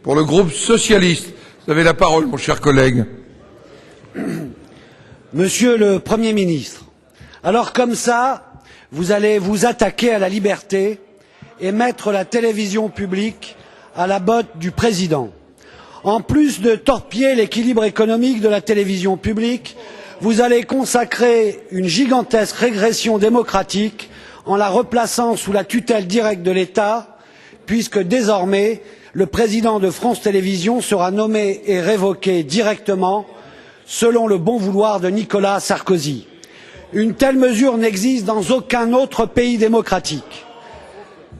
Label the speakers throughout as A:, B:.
A: pour le groupe socialiste. Vous avez la parole, mon cher collègue.
B: Monsieur le Premier ministre, alors comme ça, vous allez vous attaquer à la liberté et mettre la télévision publique à la botte du président. En plus de torpiller l'équilibre économique de la télévision publique, vous allez consacrer une gigantesque régression démocratique en la replaçant sous la tutelle directe de l'État, puisque désormais, le président de France Télévisions sera nommé et révoqué directement selon le bon vouloir de Nicolas Sarkozy. Une telle mesure n'existe dans aucun autre pays démocratique.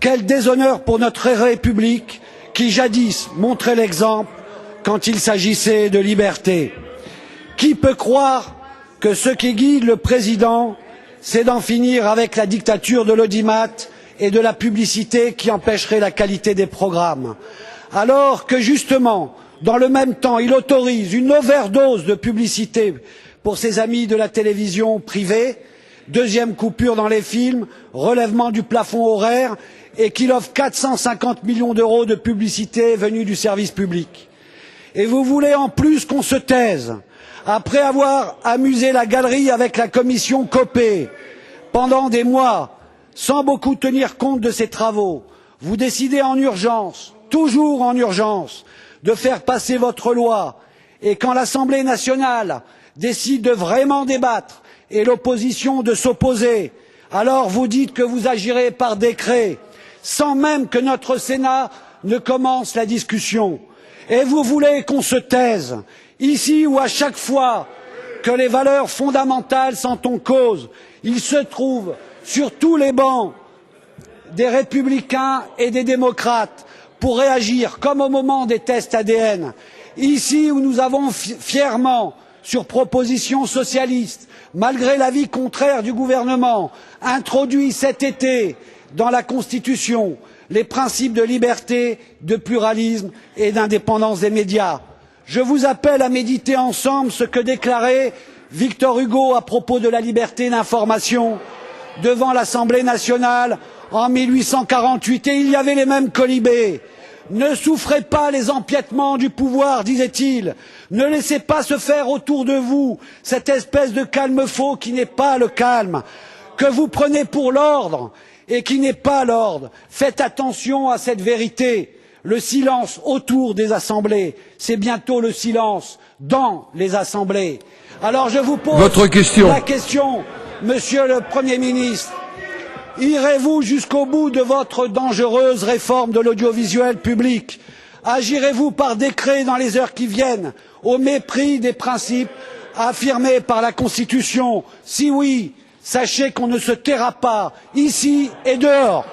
B: Quel déshonneur pour notre République qui jadis montrait l'exemple quand il s'agissait de liberté. Qui peut croire que ce qui guide le président, c'est d'en finir avec la dictature de l'audimat et de la publicité qui empêcherait la qualité des programmes, alors que justement, dans le même temps, il autorise une overdose de publicité pour ses amis de la télévision privée, deuxième coupure dans les films, relèvement du plafond horaire, et qu'il offre 450 millions d'euros de publicité venue du service public. Et vous voulez en plus qu'on se taise, après avoir amusé la galerie avec la commission Copé pendant des mois, sans beaucoup tenir compte de ses travaux. Vous décidez en urgence, toujours en urgence, de faire passer votre loi, et quand l'Assemblée nationale décide de vraiment débattre et l'opposition de s'opposer, alors vous dites que vous agirez par décret, sans même que notre Sénat ne commence la discussion. Et vous voulez qu'on se taise, ici où à chaque fois que les valeurs fondamentales sont en cause, il se trouve sur tous les bancs des républicains et des démocrates pour réagir comme au moment des tests ADN, ici où nous avons fièrement, sur proposition socialiste, malgré l'avis contraire du gouvernement, introduit cet été dans la Constitution les principes de liberté, de pluralisme et d'indépendance des médias. Je vous appelle à méditer ensemble ce que déclarait Victor Hugo à propos de la liberté d'information devant l'Assemblée nationale en 1848, et il y avait les mêmes quolibets. Ne souffrez pas les empiètements du pouvoir, disait-il. Ne laissez pas se faire autour de vous cette espèce de calme faux qui n'est pas le calme, que vous prenez pour l'ordre et qui n'est pas l'ordre. Faites attention à cette vérité. Le silence autour des assemblées, c'est bientôt le silence dans les assemblées. Alors je vous pose la question, Monsieur le Premier ministre. Irez-vous jusqu'au bout de votre dangereuse réforme de l'audiovisuel public? Agirez-vous par décret dans les heures qui viennent, au mépris des principes affirmés par la Constitution? Si oui, sachez qu'on ne se taira pas, ici et dehors.